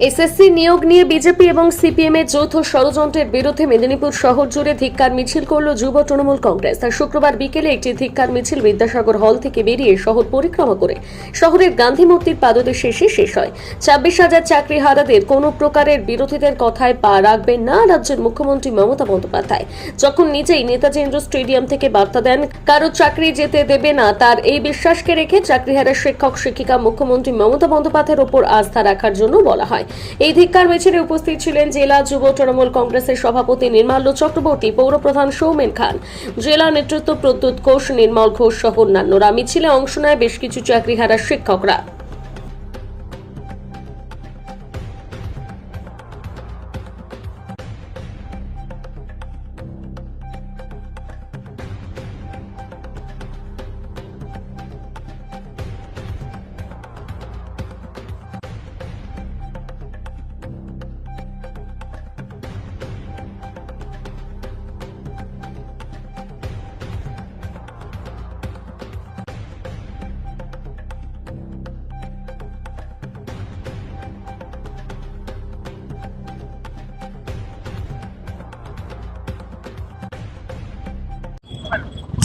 SSC নিয়োগ নিয়ে BJP এবং সিপিএম এর যৌথ ষড়যন্ত্রের বিরুদ্ধে মেদিনীপুর শহর জুড়ে ধিক্কার মিছিল করল যুব তৃণমূল কংগ্রেস। আর শুক্রবার বিকেলে একটি ধিক্কার মিছিল বিদ্যাসাগর হল থেকে বেরিয়ে শহর পরিক্রমা করে শহরের গান্ধী মূর্তির পাদদেশে এসে শেষ হয়। 26,000 চাকরিহারাদের কোনো প্রকারের বিরোধীদের কথায় পা রাখবেন না রাজ্যের মুখ্যমন্ত্রী মমতা বন্দ্যোপাধ্যায়। যখন নিজেই নেতাজি ইন্ডোর স্টেডিয়াম থেকে বার্তা দেন কারো চাকরি যেতে দেবে না, তার এই বিশ্বাসকে রেখে চাকরিহারা শিক্ষক শিক্ষিকা মুখ্যমন্ত্রী মমতা বন্দ্যোপাধ্যায়ের উপর আস্থা রাখার জন্য বলা হয়। এই ধিক্কার মিছিলে উপস্থিত ছিলেন জেলা যুব তৃণমূল কংগ্রেসের সভাপতি নির্মাল্য চক্রবর্তী, পৌরপ্রধান সৌমেন খান, জেলা নেতৃত্ব প্রদ্যুৎ ঘোষ, নির্মল ঘোষ সহ অন্যান্যরা। মিছিলে অংশ নেয় বেশ কিছু চাকরিহারা শিক্ষকরা।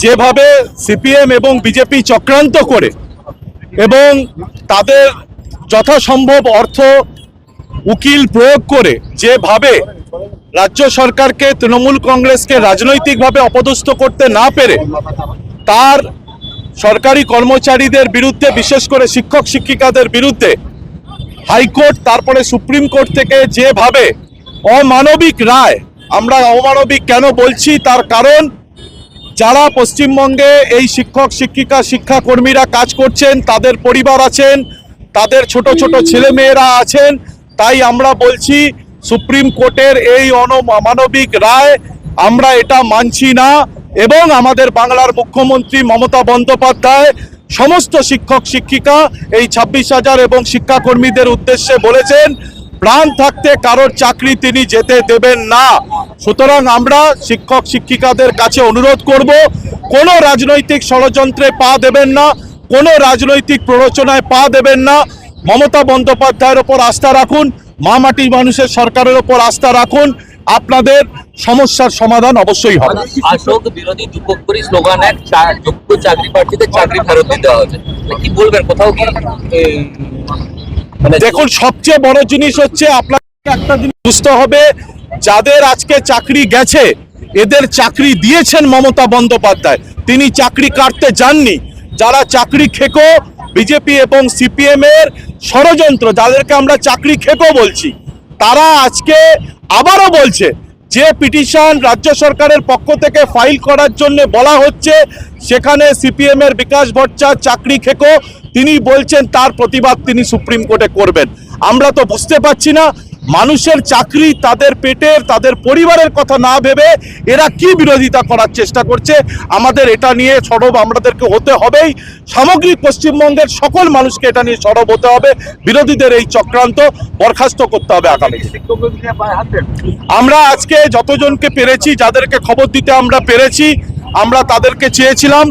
যেভাবে সিপিএম এবং বিজেপি চক্রান্ত করে এবং তাদের যথাসম্ভব অর্থ উকিল প্রয়োগ করে যেভাবে রাজ্য সরকারকে, তৃণমূল কংগ্রেসকে রাজনৈতিকভাবে অপদস্থ করতে না পেরে তার সরকারি কর্মচারীদের বিরুদ্ধে, বিশেষ করে শিক্ষক শিক্ষিকাদের বিরুদ্ধে হাইকোর্ট তারপরে সুপ্রিম কোর্ট থেকে যেভাবে অমানবিক রায়, আমরা অমানবিক কেন বলছি তার কারণ যারা পশ্চিমবঙ্গে এই শিক্ষক শিক্ষিকা শিক্ষাকর্মীরা কাজ করছেন তাদের পরিবার আছেন, তাদের ছোট ছোট ছেলে মেয়েরা আছেন। তাই আমরা বলছি সুপ্রিম কোর্টের এই অমানবিক রায় আমরা এটা মানছি না এবং আমাদের বাংলার মুখ্যমন্ত্রী মমতা বন্দ্যোপাধ্যায় সমস্ত শিক্ষক শিক্ষিকা এই 26,000 এবং শিক্ষাকর্মীদের উদ্দেশ্যে বলেছেন প্রাণ থাকতে কারোর চাকরি তিনি যেতে দেবেন না। সুতরাং আমরা শিক্ষক শিক্ষিকাদের কাছে অনুরোধ করব, কোনো রাজনৈতিক ষড়যন্ত্রে পা দেবেন না, কোনো রাজনৈতিক প্ররোচনায় পা দেবেন না। মমতা বন্দ্যোপাধ্যায়ের ওপর আস্থা রাখুন, মা মাটি মানুষের সরকারের ওপর আস্থা রাখুন, আপনাদের সমস্যার সমাধান অবশ্যই হবে। শাসক বিরোধী দুপক্ষেরই স্লোগান এক, যোগ্য চাকরি প্রার্থীদের চাকরি ফেরত দিতে হবে। কি বলবেন, কোথাও কি দেখুন, সবচেয়ে বড় জিনিস হচ্ছে আপনাকে একটা জিনিস বুঝতে হবে, যাদের আজকে চাকরি গেছে এদের চাকরি দিয়েছেন মমতা বন্দ্যোপাধ্যায়, তিনি চাকরি কাটতে যাননি। যারা চাকরি খেকো বিজেপি এবং সিপিএম এর ষড়যন্ত্র, যাদেরকে আমরা চাকরি খেকো বলছি, তারা আজকে আবারও বলছে যে পিটিশন রাজ্য সরকারের পক্ষ থেকে ফাইল করার জন্য বলা হচ্ছে সেখানে সিপিএম এর বিকাশ ভট্টাচার্য চাকরি খেকো, তিনি বলছেন তার প্রতিবাদ তিনি সুপ্রিম কোর্টে করবেন। আমরা তো বুঝতে পারছি না মানুষের চাকরি, তাদের পেটের, তাদের পরিবারের কথা না ভেবে এরা কি বিরোধিতা করার চেষ্টা করছে। আমাদের এটা নিয়ে সরব আমাদেরকে হতে হবেই, সামগ্রিক পশ্চিমবঙ্গের সকল মানুষকে এটা নিয়ে সরব হতে হবে, বিরোধীদের এই চক্রান্ত বরখাস্ত করতে হবে আগামী। আমরা আজকে যতজনকে পেরেছি, যাদেরকে খবর দিতে আমরা পেরেছি, আমরা তাদেরকে চেয়েছিলাম,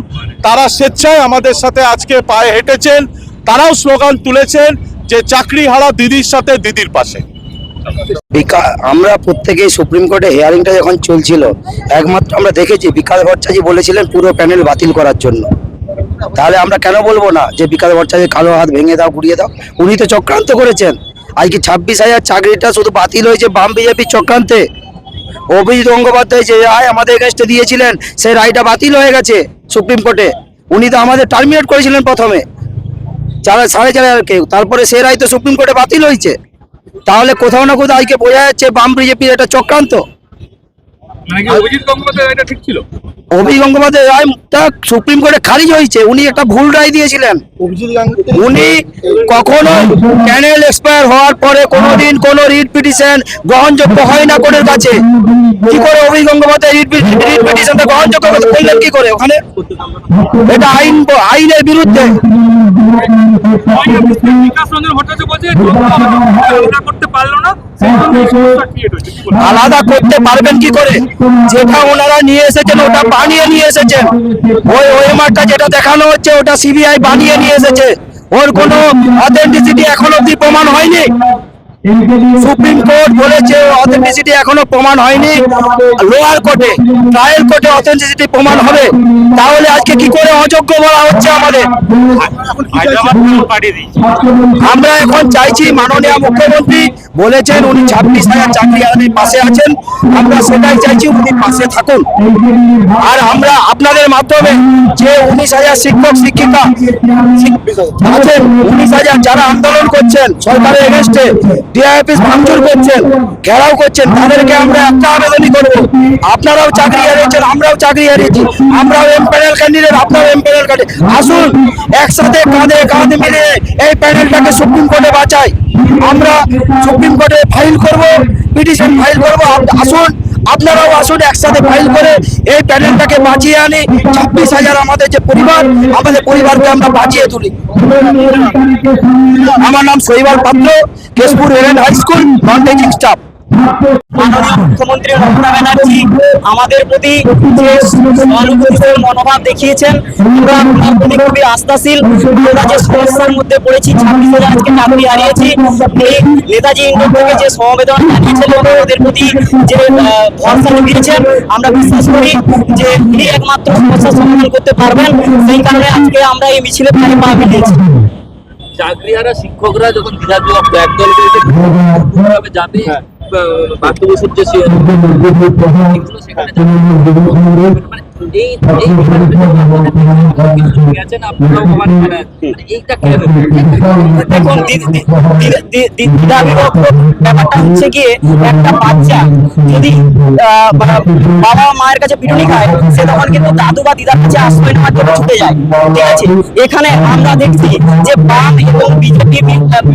তারা স্বেচ্ছায় আমাদের সাথে আজকে পায়ে হেঁটেছেন, তারাও স্লোগান তুলেছেন যে চাকরি হারা দিদির সাথে দিদির পাশে। আমরা প্রত্যেকেই সুপ্রিম কোর্টে হিয়ারিংটা যখন চলছিল, একমাত্র আমরা দেখেছি বিকাশ ভট্টাচার্য বলেছিলেন পুরো প্যানেল বাতিল করার জন্য। তাহলে আমরা কেন বলবো না যে বিকাশ ভট্টাচার্যের কালো হাত ভেঙে দাও, গুড়িয়ে দাও? উনি তো চক্রান্ত করেছেন। আজকে 26,000 চাকরিটা শুধু বাতিল হয়েছে বাম বিজেপির চক্রান্তে। অভিজিৎ গঙ্গোপাধ্যায় যে রায় আমাদের এগেন্স্টে দিয়েছিলেন সেই রায়টা বাতিল হয়ে গেছে সুপ্রিম কোর্টে। উনি তো আমাদের টার্মিনেট করেছিলেন প্রথমে 4,500 কেউ, তারপরে সেই রায় তো সুপ্রিম কোর্টে বাতিল হয়েছে। তাহলে কোথাও না কোথাও আজকে বোঝা যাচ্ছে বাম বিজেপির একটা চক্রান্ত। অভিজিৎ গঙ্গোপাধ্যায় রায়টা ঠিক ছিল? অভিজিৎ গঙ্গোপাধ্যায় রায়টা সুপ্রিম কোর্টে খারিজ হয়েছে, উনি একটা ভুল রায় দিয়েছিলেন। উনি কখনো প্যানেল এক্সপায়ার হওয়ার পরে কোনোদিন কোনো রিট পিটিশন গ্রহণযোগ্য হয় না কোর্টের কাছে। কি করে অভিজিৎ গঙ্গোপাধ্যায় রিট পিটিশনটা গ্রহণযোগ্য করলেন কি করে ওখানে? এটা আইনের বিরুদ্ধে। আলাদা করতে পারবেন কি করে? যেটা ওনারা নিয়ে এসেছেন ওটা বানিয়ে নিয়ে এসেছেন। ওই ওএমআরটা যেটা দেখানো হচ্ছে ওটা সিবিআই বানিয়ে নিয়ে এসেছে, ওর কোনো অথেন্টিসিটি এখন অব্দি প্রমাণ হয়নি। সুপ্রিম কোর্ট বলেছে অথেন্টিসিটি এখনো প্রমাণ হয়নি, লোয়ার কোর্টে ট্রায়াল কোর্টে অথেন্টিসিটি প্রমাণ হবে, তাহলে আজকে কি করে অযোগ্য বলা হচ্ছে আমাদের? আমরা এখন চাইছি, মাননীয় মুখ্যমন্ত্রী বলেছেন উনি 26,000 চাকরিহারাদের পাশে আছেন, আমরা সেটাই চাইছি, উনি পাশে থাকুন। আর আমরা আপনাদের মাধ্যমে যে 19,000 শিক্ষক শিক্ষিকা আছেন, 19,000 যারা আন্দোলন করছেন সরকারের এগেনস্টে, ডিআইএফএস ভাঙচুর করছেন, ঘেরাও করছেন, তাদেরকে আমরা একটা আবেদনই করব, আপনারাও চাকরি হারিয়েছেন, আমরাও চাকরি হারিয়েছি, আমরাও এমপ্যানেল ক্যান্ডিডেট, আপনারাও এমপ্যানেল ক্যান্ডিডেট, আসুন একসাথে কাঁধে কাঁধ মিলিয়ে এই প্যানেলটাকে সুপ্রিম কোর্টে বাঁচাই। আমরা সুপ্রিম কোর্টে ফাইল করব, পিটিশন ফাইল করব, আসুন আপনারাও আসুন, একসাথে ফাইল করে এই প্যানেলটাকে বাঁচিয়ে আনি। 26,000 আমাদের যে পরিবার, আমাদের পরিবারকে আমরা বাঁচিয়ে তুলি। আমার নাম Saibal Patra, Keshpur Heren high school, non teaching staff. মাননীয় মুখ্যমন্ত্রী মমতা ব্যানার্জি আমাদের প্রতি যে সহানুভূতিশীল মনোভাব দেখিয়েছেন, আমরা ওনার প্রতি খুবই আস্থাশীল। আমরা যে সমস্যার মধ্যে পড়েছি, 26,000 আজকে চাকরি হারিয়েছি, উনি নেতাজি ইন্ডোর থেকে যে সমবেদনা জানিয়েছেন এবং আমাদের প্রতি যে ভরসা দিয়েছেন, আমরা বিশ্বাস করি যে তিনি একমাত্র সমস্যার সমাধান করতে পারবেন। সেই কারণে আজকে আমরা এই মিছিলে পা মিলিয়েছি। চাকরিহারা শিক্ষকরা যখন বিধানসভা একদল কিভাবে যাবে পাঠ্যবসুর যে এগুলো সেখানে যাবে। মানে গেছেন আপনারাও মানে এইটা কেন? দেখুন দ্বিধাবিভক্ত ব্যাপারটা হচ্ছে গিয়ে, একটা বাচ্চা যদি বাবা মায়ের কাছে পিটুনি খায়, সে তখন কিন্তু দাদু বা দিদার কাছে আশ্রয় নেওয়ার জন্য ছুটে যায়, ঠিক আছে? এখানে আমরা দেখছি যে বাম এবং বিজেপি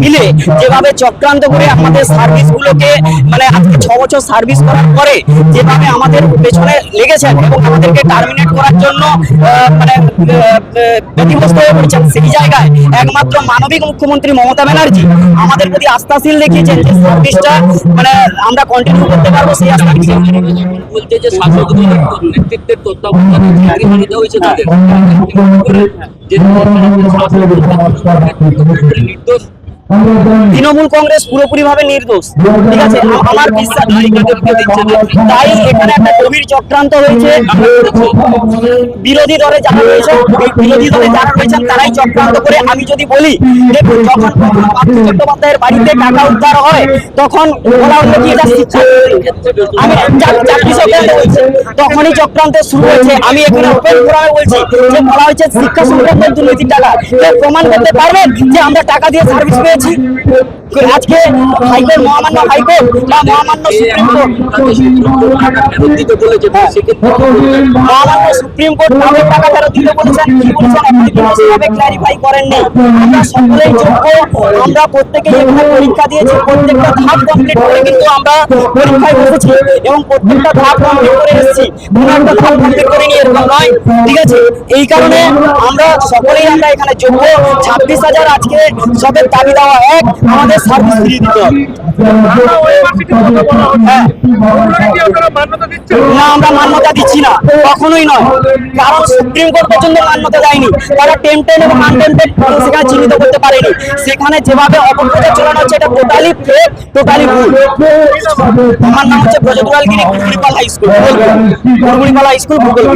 মিলে যেভাবে চক্রান্ত করে আমাদের সার্ভিস গুলোকে, মানে আজকে 6 বছর সার্ভিস করার পরে যেভাবে আমাদের পেছনে লেগেছেন এবং আমাদেরকে টার্মিনেট করার জন্য মানে ব্যতিব্যস্ত হয়ে পড়েছেন, সেই জায়গায় একমাত্র মানবিক মুখ্যমন্ত্রী মমতা ব্যানার্জি আমাদের প্রতি আস্থাশীল দেখিয়েছেন যে সার্ভিসটা মানে আমরা কন্টিনিউ করতে পারবো। সেই আস্থা বলছে যে শাসক দলের নেতৃত্বের তত্ত্বাবধানে চাকরি হারিয়ে হয়েছে তাদের, যে নির্দোষ। তৃণমূল কংগ্রেস পুরোপুরি ভাবে নির্দোষ, ঠিক আছে? আমার বিশ্বাস তাই এখানে একটা গভীর চক্রান্ত হয়েছে। বিরোধী দলে যারা রয়েছেন, তারাই চক্রান্ত করে। আমি যদি বলি, দেখুন যখন পার্থ চট্টোপাধ্যায়ের বাড়িতে টাকা উদ্ধার হয়, তখন বলা হলো কি আমি চাকরি সংক্রান্ত বলছি, তখনই চক্রান্ত শুরু হয়েছে। আমি এখানে ওপেন ফোরামে বলছি যে বলা হয়েছে শিক্ষা সংক্রান্ত দুর্নীতির টাকা, কেউ প্রমাণ করতে পারবেন যে আমরা টাকা দিয়ে সার্ভিস পেয়েছি? আজকে হাইকোর্ট, মহামান্য হাইকোর্ট বা মহামান্য সুপ্রিম কোর্ট, মহামান্য সুপ্রিম কোর্ট কাদের টাকা ফেরত দিতে বলেছেন, কি বলেছেন এখনো ক্লারিফাই করেননি। আমরা সকলেই যোগ্য, আমরা প্রত্যেকেই এখানে পরীক্ষা দিয়েছি, প্রত্যেকটা ধাপ কমপ্লিট করে কিন্তু আমরা পরীক্ষায় বসেছি এবং প্রত্যেকটা ধাপ কমপ্লিট করে এসেছি, কোনো একটা ধাপ কমপ্লিট করিনি এরকম নয়, ঠিক আছে? এই কারণে আমরা সকলেই আমরা এখানে যোগ্য। 26,000 আজকে সবের দাবি দেওয়া এক, আমাদের সার্ভিস ফিরিয়ে দিতে হবে। হ্যাঁ, না আমরা মান্যতা দিচ্ছি না, কখনোই নয়, কারণ সুপ্রিম কোর্ট পর্যন্ত মান্যতা দেয়নি। তারা টেম্পটেড এবং আনটেম্পটেড সেখানে চিহ্নিত করতে পারেনি। সেখানে যেভাবে অপপ্রচার চালানো হচ্ছে, এটা টোটালি ফেক, টোটালি ভুল। আমার নাম হচ্ছে ব্রজদুলাল গিরি, গুরগুড়িপাল হাই স্কুল, গুরগুড়িপাল হাই স্কুল, ভূগোল।